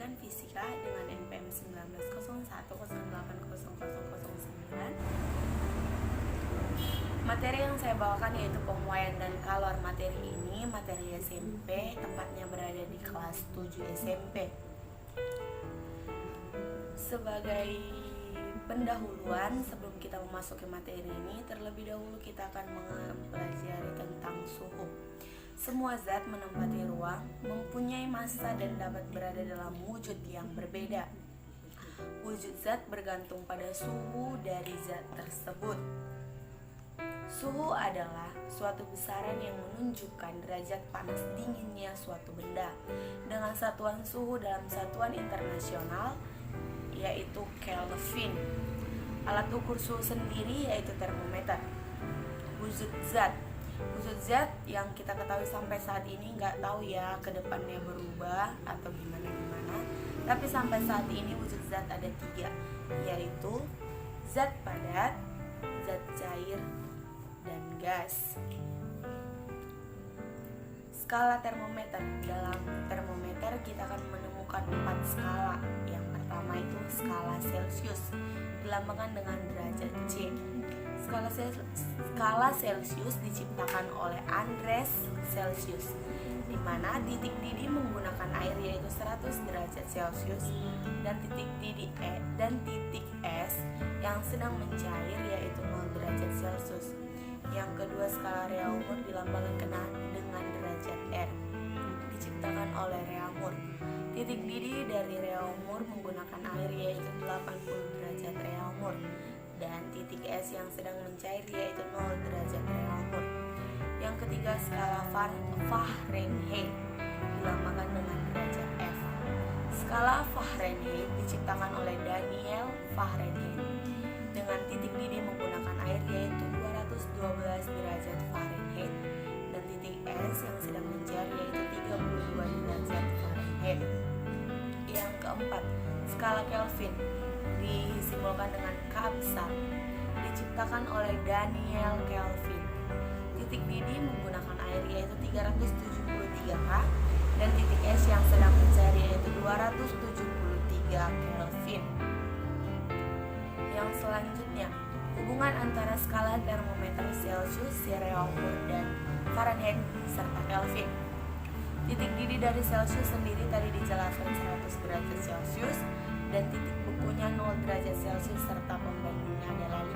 Pendidikan Fisika dengan NPM 1901080009. Materi yang saya bawakan yaitu pemuaian dan kalor. Materi ini materi SMP, tempatnya berada di kelas 7 SMP. Sebagai pendahuluan, sebelum kita memasuki materi ini, terlebih dahulu kita akan mempelajari tentang suhu. Semua zat menempati ruang, mempunyai massa dan dapat berada dalam wujud yang berbeda. Wujud zat bergantung pada suhu dari zat tersebut. Suhu adalah suatu besaran yang menunjukkan derajat panas dinginnya suatu benda dengan satuan suhu dalam satuan internasional yaitu Kelvin. Alat ukur suhu sendiri yaitu termometer. Wujud zat yang kita ketahui sampai saat ini, nggak tahu ya ke depannya berubah atau gimana, tapi sampai saat ini wujud zat ada 3, yaitu zat padat, zat cair, dan gas. Skala termometer. Dalam termometer kita akan menemukan 4 skala. Yang pertama itu skala Celcius, dilambangkan dengan derajat C. Skala Celcius diciptakan oleh Andreas Celsius, di mana titik didih menggunakan air yaitu 100 derajat Celcius dan titik S yang sedang mencair yaitu 0 derajat Celcius. Yang kedua, skala Reaumur dilambangkan dengan derajat R, diciptakan oleh Reaumur. Titik didih dari Reaumur menggunakan air yaitu 80 derajat Reaumur dan titik S yang sedang mencair yaitu 0 derajat Reaumur. Yang ketiga, skala Fahrenheit dilambangkan dengan derajat F. Skala Fahrenheit diciptakan oleh Daniel Fahrenheit dengan titik didih menggunakan air yaitu 212 derajat Fahrenheit dan titik S yang sedang mencair yaitu 32 derajat Fahrenheit. Yang keempat, skala Kelvin disimbolkan dengan K besar, diciptakan oleh Daniel Kelvin. Titik didih menggunakan air yaitu 373 K dan titik S yang sedang mencair yaitu 273 Kelvin. Yang selanjutnya, hubungan antara skala termometer Celcius, Reaumur, dan Fahrenheit serta Kelvin. Titik didih dari Celcius sendiri tadi dijelaskan 100 derajat Celcius dan titik bukunya 0 derajat Celcius serta pembandingnya adalah 5.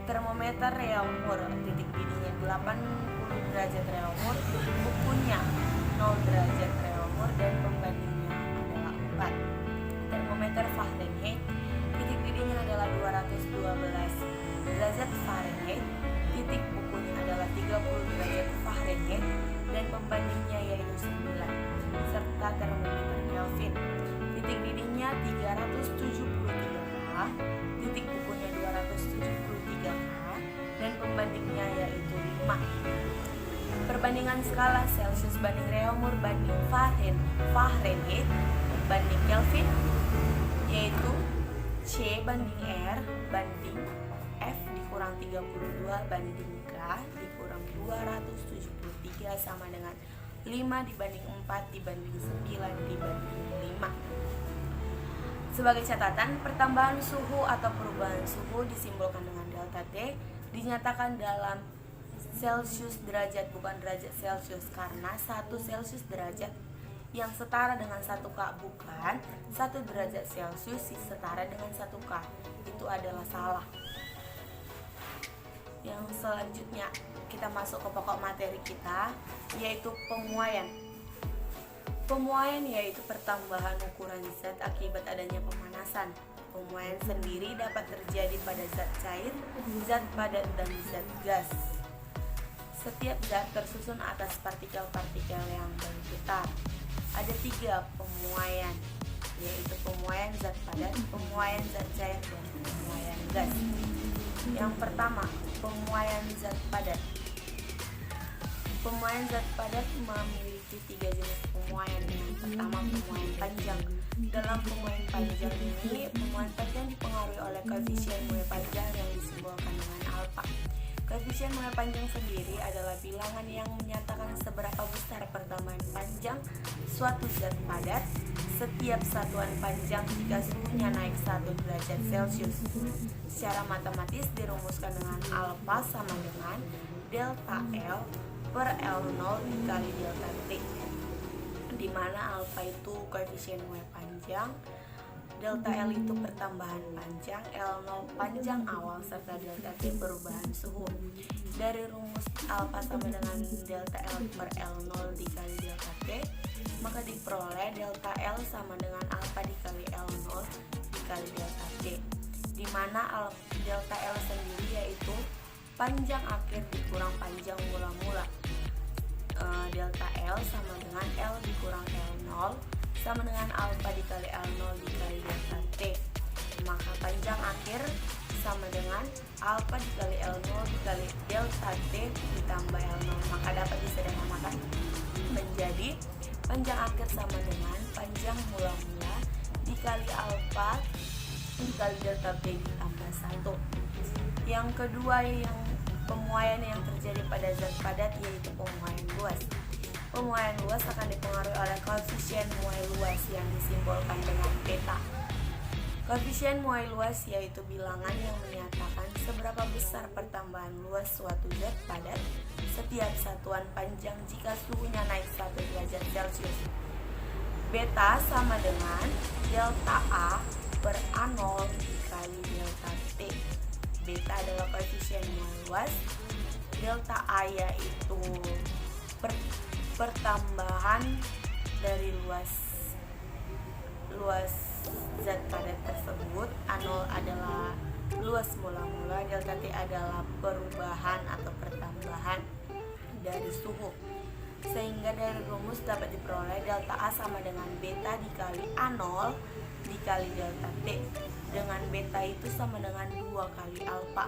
Termometer Reaumur, titik didihnya 80 derajat Reaumur, bukunya 0 derajat Reaumur dan pembandingnya adalah 4. Termometer Fahrenheit, titik didihnya adalah 212 derajat Fahrenheit, titik bukunya adalah 30 derajat Fahrenheit dan pembandingnya yaitu 9. Serta termometer Kelvin, titik didihnya 373 K, titik bukunya 273 K dan pembandingnya yaitu 5. Perbandingan skala Celcius banding Reaumur banding Fahrenheit banding Kelvin yaitu C banding R banding F dikurang 32 banding K dikurang 273 sama dengan 5 dibanding 4 dibanding 9 dibanding 5. Sebagai catatan, pertambahan suhu atau perubahan suhu disimbolkan dengan delta T, dinyatakan dalam Celsius derajat bukan derajat Celsius karena 1 Celsius derajat yang setara dengan 1 K bukan 1 derajat Celsius setara dengan 1 K. Itu adalah salah. Yang selanjutnya kita masuk ke pokok materi kita yaitu pemuaian. Pemuaian yaitu pertambahan ukuran zat akibat adanya pemanasan. Pemuaian sendiri dapat terjadi pada zat cair, zat padat, dan zat gas. Setiap zat tersusun atas partikel-partikel yang berputar. Ada 3 pemuaian, yaitu pemuaian zat padat, pemuaian zat cair, dan pemuaian gas. Yang pertama, pemuaian zat padat. Pemuaian zat padat memiliki 3 jenis pemuaian. Yang pertama, pemuaian panjang. Dalam pemuaian panjang ini, pemuaian panjang dipengaruhi oleh koefisien muai panjang yang disimbolkan dengan alfa. Koefisien muai panjang sendiri adalah bilangan yang menyatakan seberapa besar pertambahan panjang suatu zat padat setiap satuan panjang jika suhunya naik 1 derajat Celcius. Secara matematis dirumuskan dengan alfa sama dengan delta L per L0 dikali delta T, di mana alfa itu koefisien muai panjang, delta L itu pertambahan panjang, L0 panjang awal, serta delta T perubahan suhu. Dari rumus alfa sama dengan delta L per L0 dikali delta T, maka diperoleh delta L sama dengan alfa dikali L0 dikali delta T, di mana delta L sendiri yaitu panjang akhir dikurang panjang mula-mula. Delta L sama dengan L dikurang L0 sama dengan alfa dikali L0 dikali delta T, maka panjang akhir sama dengan alfa dikali L0 dikali delta T ditambah L0, maka dapat disederhanakan menjadi panjang akhir sama dengan panjang mula-mula dikali alfa dikali delta T ditambah 1. Yang kedua, yang pemuaian yang terjadi pada zat padat yaitu pemuaian luas. Pemuaian luas akan dipengaruhi oleh koefisien muai luas yang disimbolkan dengan beta. Koefisien muai luas yaitu bilangan yang menyatakan seberapa besar pertambahan luas suatu zat padat setiap satuan panjang jika suhunya naik 1 derajat Celcius. Beta sama dengan delta A per A0 dikali delta T. Beta adalah koefisien muai luas, delta A yaitu pertambahan dari luas zat padat tersebut, A0 adalah luas mula-mula, delta T adalah perubahan atau pertambahan dari suhu. Sehingga dari rumus dapat diperoleh delta A sama dengan beta dikali A0 dikali delta T, dengan beta itu sama dengan 2 kali alfa,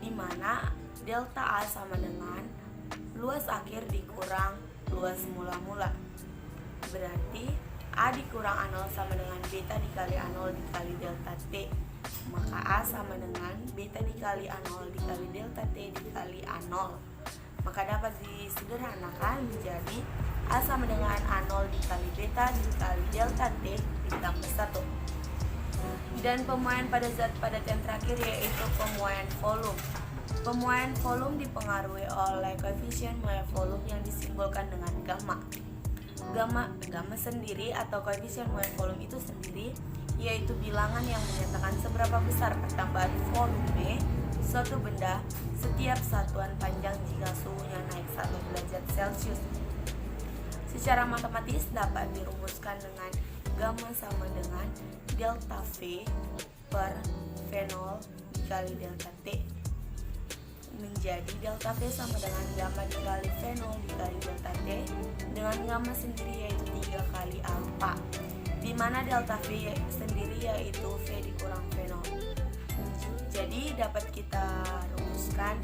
di mana delta A sama dengan luas akhir dikurang luas mula-mula. Berarti A dikurang A0 sama dengan beta dikali A0 dikali delta T, maka A sama dengan beta dikali A0 dikali delta T dikali A0, maka dapat disederhanakan menjadi A sama dengan A0 dikali beta dikali delta T ditambah 1. Dan pemuaian pada zat padat yang terakhir yaitu pemuaian volume. Pemuaian volume dipengaruhi oleh koefisien muai volume yang disimbolkan dengan gamma. Gamma sendiri atau koefisien muai volume itu sendiri yaitu bilangan yang menyatakan seberapa besar pertambahan volume suatu benda setiap satuan panjang jika suhunya naik 1 derajat Celcius. Secara matematis dapat dirumuskan dengan gamma sama dengan delta V per V0 dikali delta T, menjadi delta V sama dengan gamma dikali V0 dikali delta T, dengan gamma sendiri yaitu 3 kali alfa, di mana delta V sendiri yaitu V dikurang V0. Jadi dapat kita rumuskan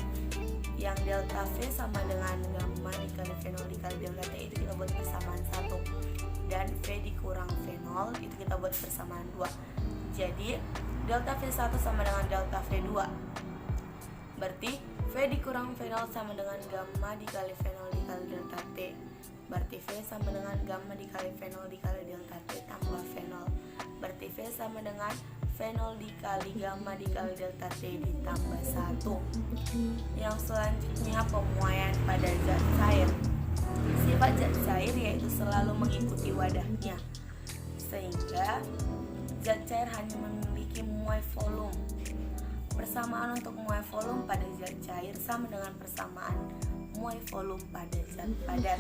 yang delta V sama dengan gamma dikali V0 dikali delta T itu kita buat persamaan 1, dan V dikurang V0 itu kita buat persamaan 2. Jadi delta V1 sama dengan delta V2, berarti V dikurang V0 sama dengan gamma dikali V0 dikali delta T, berarti V sama dengan gamma dikali V0 dikali delta T tambah V0, berarti V sama dengan V0 dikali gamma dikali delta T ditambah 1. Yang selanjutnya pemuaian pada zat cair. Sifat zat cair yaitu selalu mengikuti wadahnya, sehingga zat cair hanya memiliki muai volume. Persamaan untuk muai volume pada zat cair sama dengan persamaan muai volume pada zat padat.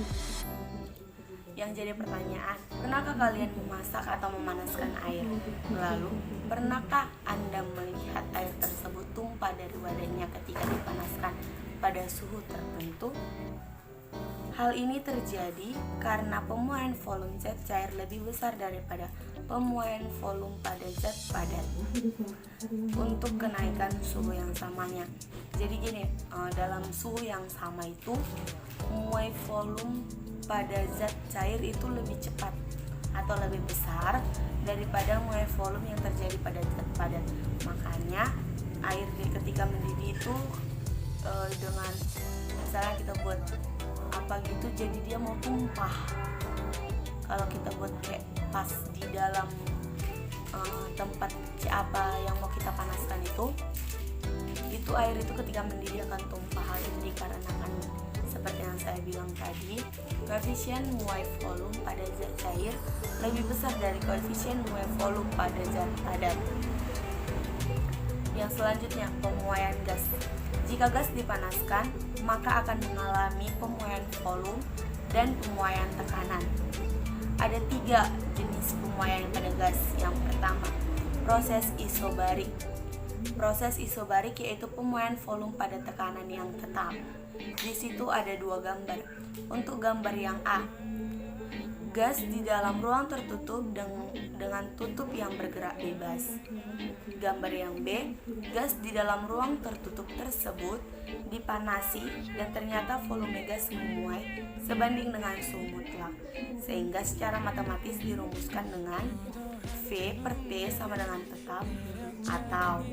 Yang jadi pertanyaan, pernahkah kalian memasak atau memanaskan air? Lalu, pernahkah Anda melihat air tersebut tumpah dari wadahnya ketika dipanaskan pada suhu tertentu? Hal ini terjadi karena pemuaian volume zat cair lebih besar daripada pemuaian volume pada zat padat untuk kenaikan suhu yang samanya. Jadi gini, dalam suhu yang sama itu muai volume pada zat cair itu lebih cepat atau lebih besar daripada muai volume yang terjadi pada zat padat. Makanya air ketika mendidih itu dengan misalnya kita buat apa gitu, jadi dia mau tumpah. Kalau kita buat kayak pas di dalam tempat apa yang mau kita panaskan itu air itu ketika mendidih akan tumpah. Hal ini dikarenakan seperti yang saya bilang tadi, koefisien muai volume pada zat cair lebih besar dari koefisien muai volume pada zat padat. Yang selanjutnya, pemuaian gas. Jika gas dipanaskan, maka akan mengalami pemuaian volume dan pemuaian tekanan. Ada 3 jenis pemuaian pada gas. Yang pertama, proses isobarik. Proses isobarik yaitu pemuaian volume pada tekanan yang tetap. Di situ ada 2 gambar. Untuk gambar yang A, gas di dalam ruang tertutup dengan tutup yang bergerak bebas. Gambar yang B, gas di dalam ruang tertutup tersebut dipanasi dan ternyata volume gas memuai sebanding dengan suhu mutlak, sehingga secara matematis dirumuskan dengan V per T sama dengan tetap, atau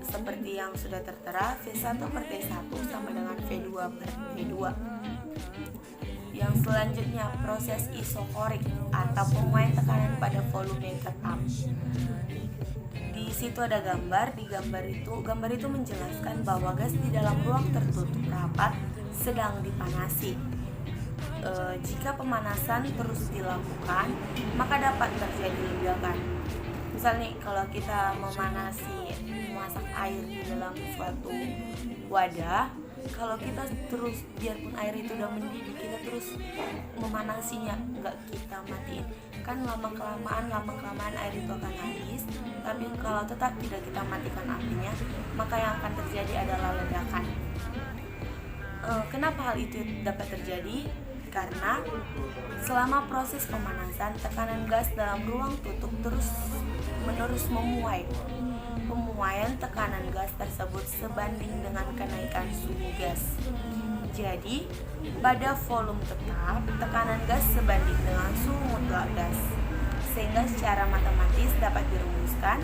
seperti yang sudah tertera, V1 per T1 sama dengan V2 per T2. Yang selanjutnya, proses isokorik atau pemuaian tekanan pada volume tetap. Di situ ada gambar. Di gambar itu menjelaskan bahwa gas di dalam ruang tertutup rapat sedang dipanasi. Jika pemanasan terus dilakukan, maka dapat terjadi ledakan. Misalnya kalau kita memasak air di dalam suatu wadah, kalau kita terus, biarpun air itu udah mendidih, kita terus memanasinya, nggak kita matiin, kan lama kelamaan air itu akan habis. Tapi kalau tetap tidak kita matikan apinya, maka yang akan terjadi adalah ledakan. Kenapa hal itu dapat terjadi? Karena selama proses pemanasan, tekanan gas dalam ruang tutup terus-menerus memuai. Pemuaian tekanan gas tersebut sebanding dengan kenaikan suhu gas. Jadi, pada volume tetap, tekanan gas sebanding dengan suhu mutlak gas. Sehingga secara matematis dapat dirumuskan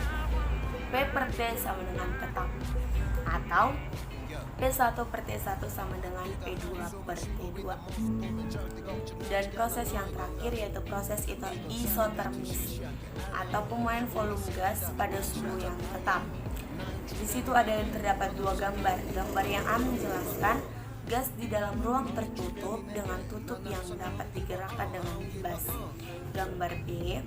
P per T sama dengan tetap, atau P1 per T1 sama dengan P2 per T2. Dan proses yang terakhir yaitu proses isotermis atau pemuaian volume gas pada suhu yang tetap. Di situ terdapat 2 gambar. Gambar yang A menjelaskan gas di dalam ruang tertutup dengan tutup yang dapat digerakkan dengan bebas. Gambar B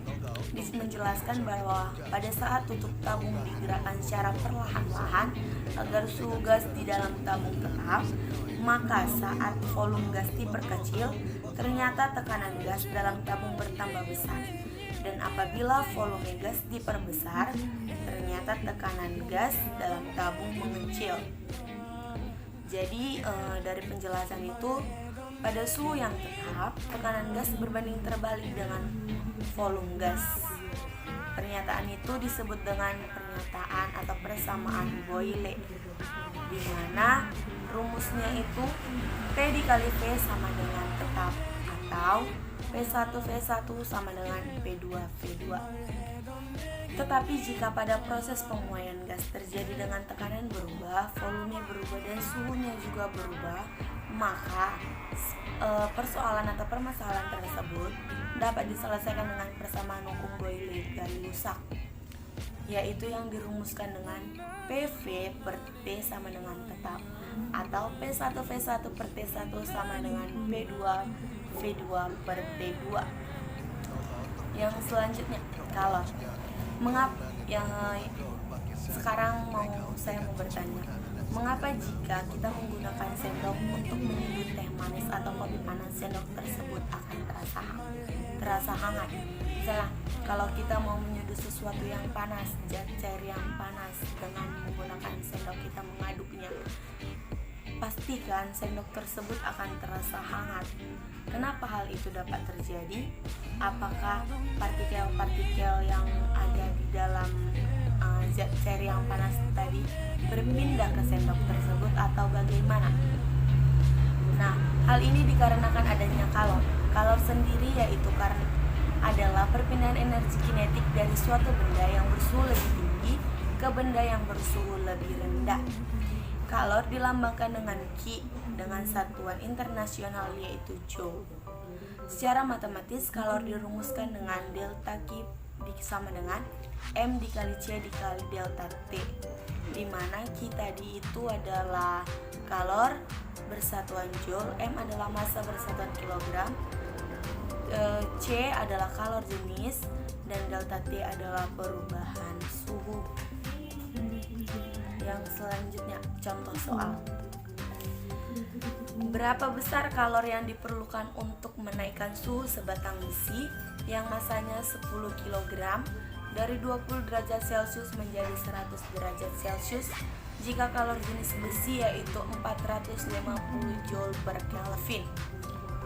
menjelaskan bahwa pada saat tutup tabung digerakkan secara perlahan-lahan agar suhu gas di dalam tabung tetap, maka saat volume gas diperkecil, ternyata tekanan gas dalam tabung bertambah besar. Dan apabila volume gas diperbesar, ternyata tekanan gas dalam tabung mengecil. Jadi dari penjelasan itu, pada suhu yang tetap, tekanan gas berbanding terbalik dengan volume gas. Pernyataan itu disebut dengan pernyataan atau persamaan Boyle, di mana rumusnya itu P dikali V sama dengan tetap, atau P1V1 sama dengan P2V2. Tetapi jika pada proses pemuaian gas terjadi dengan tekanan berubah, volume berubah, dan suhunya juga berubah, maka persoalan atau permasalahan tersebut dapat diselesaikan dengan persamaan hukum Boyle-Galiusak, yaitu yang dirumuskan dengan PV per T sama dengan tetap, atau P1V1 per T1 sama dengan P2V2 per T2. Yang selanjutnya, kalau sekarang saya mau bertanya, mengapa jika kita menggunakan sendok untuk menyeduh teh manis atau kopi panas, sendok tersebut akan terasa hangat? Misalnya, kalau kita mau menyeduh sesuatu yang panas, zat cair yang panas, dengan menggunakan sendok kita mengaduknya, pastikan sendok tersebut akan terasa hangat. Kenapa hal itu dapat terjadi? Apakah partikel-partikel yang ada di dalam zat cair yang panas tadi berpindah ke sendok tersebut atau bagaimana? Nah, hal ini dikarenakan adanya kalor. Kalor sendiri yaitu adalah perpindahan energi kinetik dari suatu benda yang bersuhu lebih tinggi ke benda yang bersuhu lebih rendah. Kalor dilambangkan dengan Ki dengan satuan internasional yaitu Joule. Secara matematis, kalor dirumuskan dengan delta Q sama dengan M dikali C dikali delta T, di mana Q tadi itu adalah kalor bersatuan Joule, M adalah massa bersatuan kilogram, C adalah kalor jenis, dan delta T adalah perubahan suhu. Yang selanjutnya, contoh soal. Berapa besar kalor yang diperlukan untuk menaikkan suhu sebatang besi yang masanya 10 kg dari 20 derajat Celcius menjadi 100 derajat Celcius jika kalor jenis besi yaitu 450 Joule per Kelvin?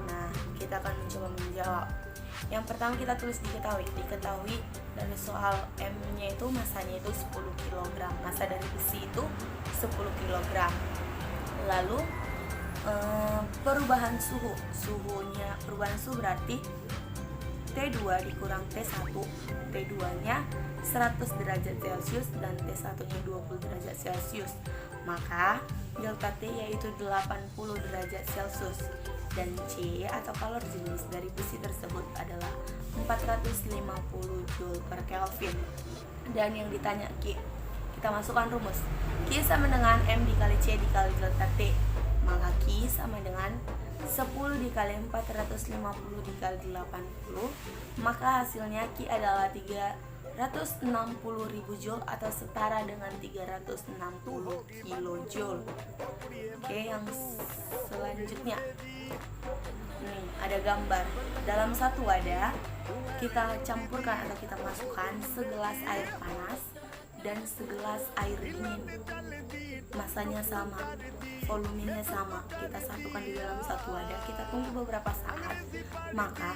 Nah, kita akan mencoba menjawab. Yang pertama kita tulis diketahui dari soal M-nya itu masanya itu 10 kg. Massa dari besi itu 10 kg. Lalu perubahan suhu. Perubahan suhu berarti T2 dikurang T1. T2-nya 100 derajat Celcius dan T1-nya 20 derajat Celcius. Maka delta T yaitu 80 derajat Celcius. Dan C atau kalor jenis dari besi tersebut adalah 450 Joule per Kelvin. Dan yang ditanya Q, kita masukkan rumus. Q sama dengan M dikali C dikali delta T. Maka Q sama dengan 10 dikali 450 dikali 80. Maka hasilnya Q adalah 360.000 Joule atau setara dengan 360 kilojoule. Oke, yang selanjutnya. Nih, ada gambar. Dalam satu wadah kita campurkan atau kita masukkan segelas air panas dan segelas air dingin. Masanya sama, volumenya sama. Kita satukan di dalam satu wadah, kita tunggu beberapa saat. Maka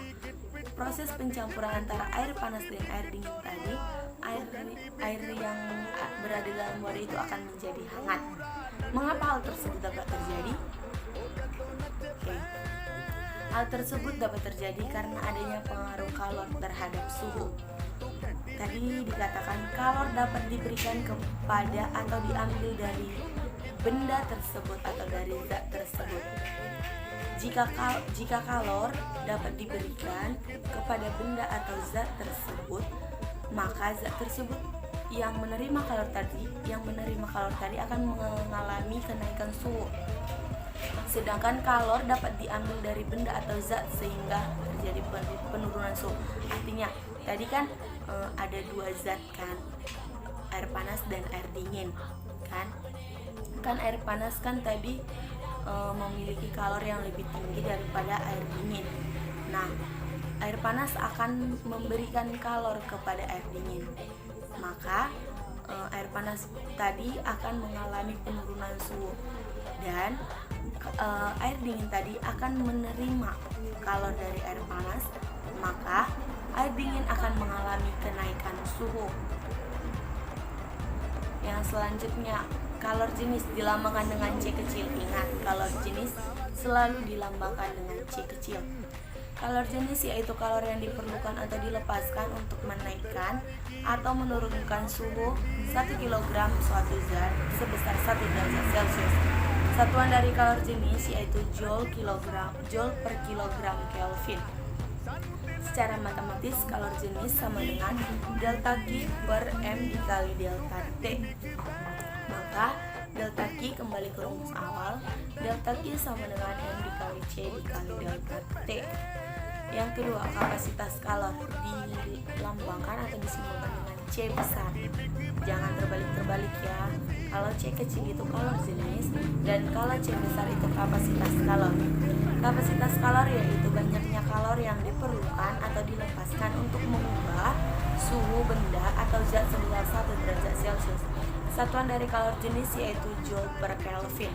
proses pencampuran antara air panas dan air dingin tadi, air yang berada dalam wadah itu akan menjadi hangat. Mengapa hal tersebut dapat terjadi? Oke. Hal tersebut dapat terjadi karena adanya pengaruh kalor terhadap suhu. Tadi dikatakan kalor dapat diberikan kepada atau diambil dari benda tersebut atau dari zat tersebut. Jika kalor dapat diberikan kepada benda atau zat tersebut, maka zat tersebut yang menerima kalor tadi akan mengalami kenaikan suhu. Sedangkan kalor dapat diambil dari benda atau zat sehingga terjadi penurunan suhu. Artinya tadi kan ada dua zat kan, air panas dan air dingin kan air panas kan tadi memiliki kalor yang lebih tinggi daripada air dingin. Nah, air panas akan memberikan kalor kepada air dingin, maka air panas tadi akan mengalami penurunan suhu, dan air dingin tadi akan menerima kalor dari air panas, maka air dingin akan mengalami kenaikan suhu. Yang selanjutnya, kalor jenis dilambangkan dengan C kecil. Ingat, kalor jenis selalu dilambangkan dengan C kecil. Kalor jenis yaitu kalor yang diperlukan atau dilepaskan untuk menaikkan atau menurunkan suhu 1 kg suatu zat sebesar 1 derajat Celcius. Satuan dari kalor jenis yaitu Joule per kilogram Kelvin. Secara matematis, kalor jenis sama dengan delta Q per M dikali delta T. Maka delta Q kembali ke rumus awal, delta Q sama dengan M dikali C dikali delta T. Yang kedua, kapasitas kalor dilambangkan atau disimbolkan dengan C besar. Jangan terbalik-terbalik ya. Kalau C kecil itu kalor jenis dan kalau C besar itu kapasitas kalor. Kapasitas kalor yaitu banyaknya kalor yang diperlukan atau dilepaskan untuk mengubah suhu benda atau zat sebesar 1 derajat Celcius. Satuan dari kalor jenis yaitu Joule per Kelvin.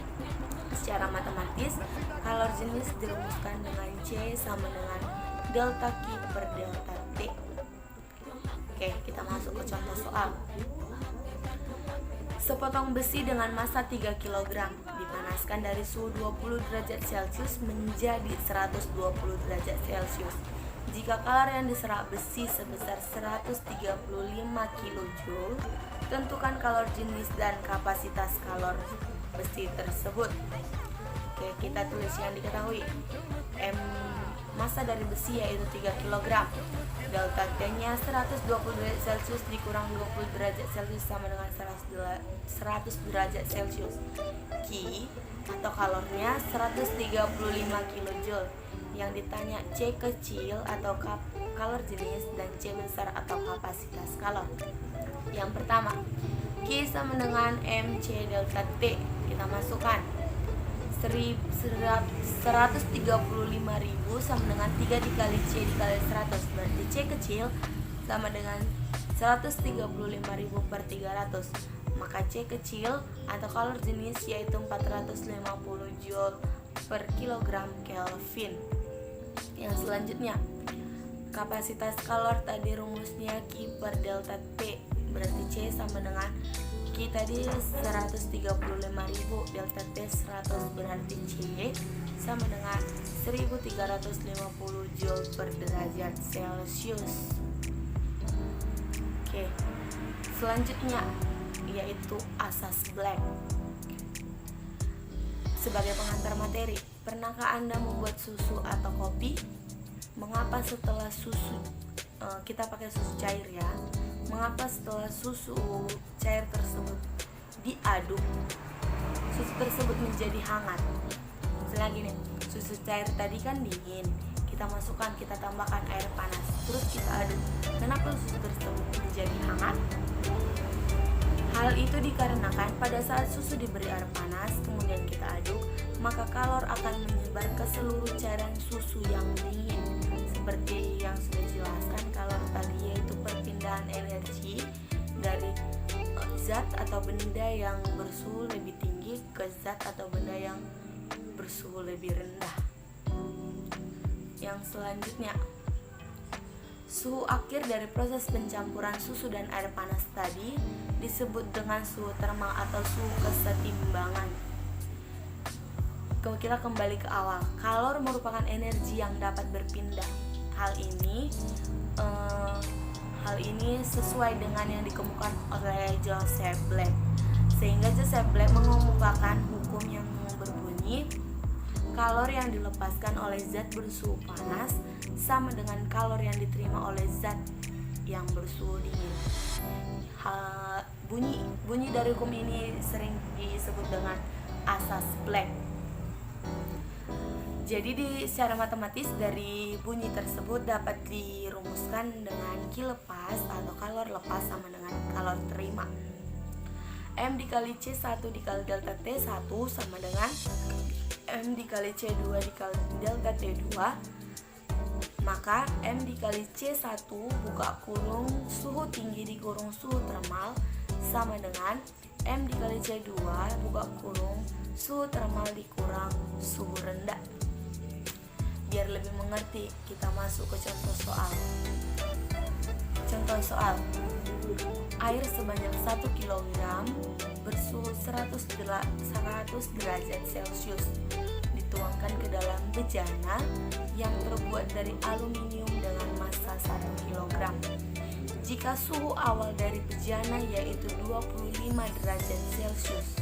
Secara matematis, kalor jenis dirumuskan dengan C sama dengan delta Q per delta T. Oke, kita masuk ke contoh soal. Sepotong besi dengan massa 3 kg dipanaskan dari suhu 20 derajat Celcius menjadi 120 derajat Celcius. Jika kalor yang diserap besi sebesar 135 kJ, tentukan kalor jenis dan kapasitas kalor. besi tersebut. Oke, kita tulis yang diketahui. M massa dari besi yaitu 3 kg. Delta T-nya 120 derajat Celcius dikurang 20 derajat Celcius sama dengan 100 derajat Celcius. Q atau kalornya 135 kJ. Yang ditanya C kecil atau kalor jenis dan C besar atau kapasitas kalor. Yang pertama, Q sama dengan MC delta T. Kita masukkan 135.000 sama dengan 3 dikali C dikali 100, berarti C kecil sama dengan 135.000 per 300. Maka C kecil atau kalor jenis yaitu 450 Joule per kilogram Kelvin. Yang selanjutnya, kapasitas kalor tadi rumusnya Q per delta T, berarti C sama dengan Q tadi 135.000, delta T 100, berarti C sama dengan 1350 Joule per derajat Celcius. Oke, selanjutnya yaitu asas Black. Sebagai pengantar materi, pernahkah Anda membuat susu atau kopi? Mengapa setelah susu kita pakai susu cair ya? Mengapa setelah susu cair tersebut diaduk, susu tersebut menjadi hangat? Misalnya gini, susu cair tadi kan dingin, kita masukkan, kita tambahkan air panas, terus kita aduk. Kenapa susu tersebut menjadi hangat? Hal itu dikarenakan pada saat susu diberi air panas, kemudian kita aduk, maka kalor akan menyebar ke seluruh cairan susu yang dingin. Seperti yang sudah dijelaskan, kalor tadi yaitu perpindahan energi dari zat atau benda yang bersuhu lebih tinggi ke zat atau benda yang bersuhu lebih rendah. Yang selanjutnya, suhu akhir dari proses pencampuran susu dan air panas tadi disebut dengan suhu termal atau suhu kesetimbangan. Kita kembali ke awal. Kalor merupakan energi yang dapat berpindah. Hal ini sesuai dengan yang dikemukakan oleh Joseph Black. Sehingga Joseph Black mengemukakan hukum yang berbunyi kalor yang dilepaskan oleh zat bersuhu panas sama dengan kalor yang diterima oleh zat yang bersuhu dingin. Bunyi dari hukum ini sering disebut dengan asas Black. Jadi secara matematis dari bunyi tersebut dapat dirumuskan dengan Q lepas atau kalor lepas sama dengan kalor terima. M dikali C 1 dikali delta T 1 sama dengan M dikali C2 dikali delta T2. Maka M dikali C1 buka kurung suhu tinggi dikurung suhu termal sama dengan M dikali C2 buka kurung suhu termal dikurang suhu rendah. Biar lebih mengerti, kita masuk ke contoh soal. Contoh soal, air sebanyak 1 kg bersuhu 100 derajat Celcius dituangkan ke dalam bejana yang terbuat dari aluminium dengan massa 1 kg. Jika suhu awal dari bejana yaitu 25 derajat Celcius,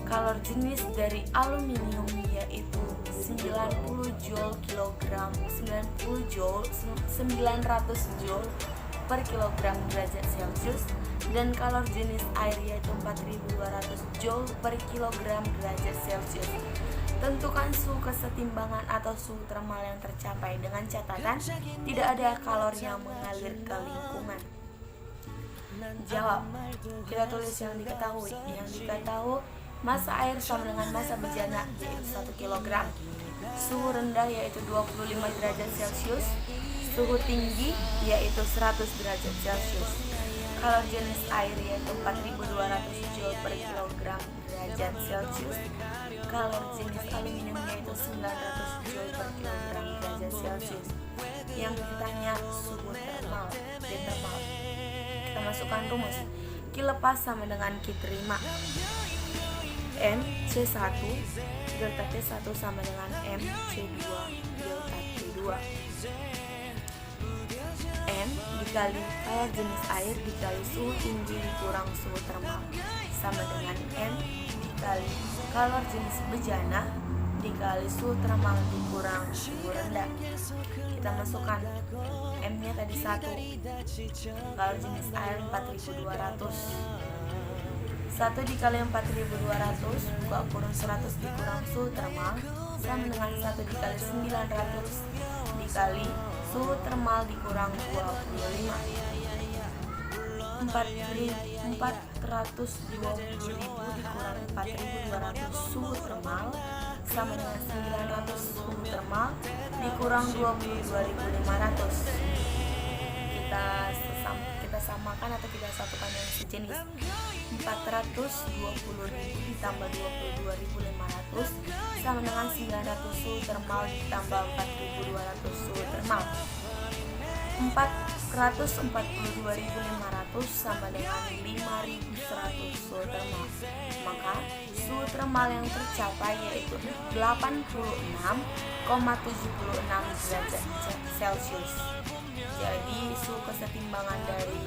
kalor jenis dari aluminium yaitu 90 Joule kilogram, 900 Joule per kilogram derajat Celcius, dan kalor jenis air yaitu 4200 Joule per kilogram derajat Celcius. Tentukan suhu kesetimbangan atau suhu termal yang tercapai dengan catatan tidak ada kalor yang mengalir ke lingkungan. Jawab. Kita tulis yang diketahui. Yang diketahui, massa air sama dengan massa bejana yaitu 1 kg. Suhu rendah yaitu 25 derajat Celcius. Suhu tinggi yaitu 100 derajat Celcius. Kalor jenis air yaitu 4200 Joule per kilogram derajat Celcius. Kalor jenis aluminium yaitu 900 Joule per kilogram derajat Celcius. Yang ditanya suhu termal, termal. Kita masukkan rumus. Q lepas sama dengan Q terima. M C1 delta T1 sama dengan M C2 delta T2. M dikali kalor jenis air dikali suhu tinggi dikurang suhu termal sama dengan M dikali kalor jenis bejana dikali suhu termal dikurang suhu rendah. Kita masukkan M nya tadi 1, kalor jenis air 4200, 1 dikali 4200 buka kurung 100 dikurang suhu termal sama dengan 1 dikali 900 dikali suhu termal dikurang 25. 420.000 dikurang 4.200 suhu termal sama dengan 900 suhu termal dikurang 22.500. Kita samakan atau kita satukan yang sejenis. 420.000 ditambah 22.500 sama dengan 900 suhu termal ditambah 4.200 suhu termal. 442.500 sama dengan 5.100 suhu termal. Maka suhu termal yang tercapai yaitu 86,76 derajat Celcius. Jadi suhu kesetimbangan dari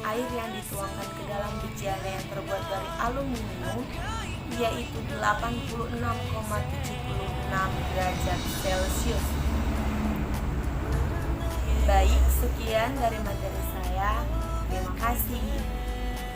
air yang dituangkan ke dalam bejana yang terbuat dari aluminium yaitu 86,76 derajat Celcius. Baik, sekian dari materi saya. Terima kasih.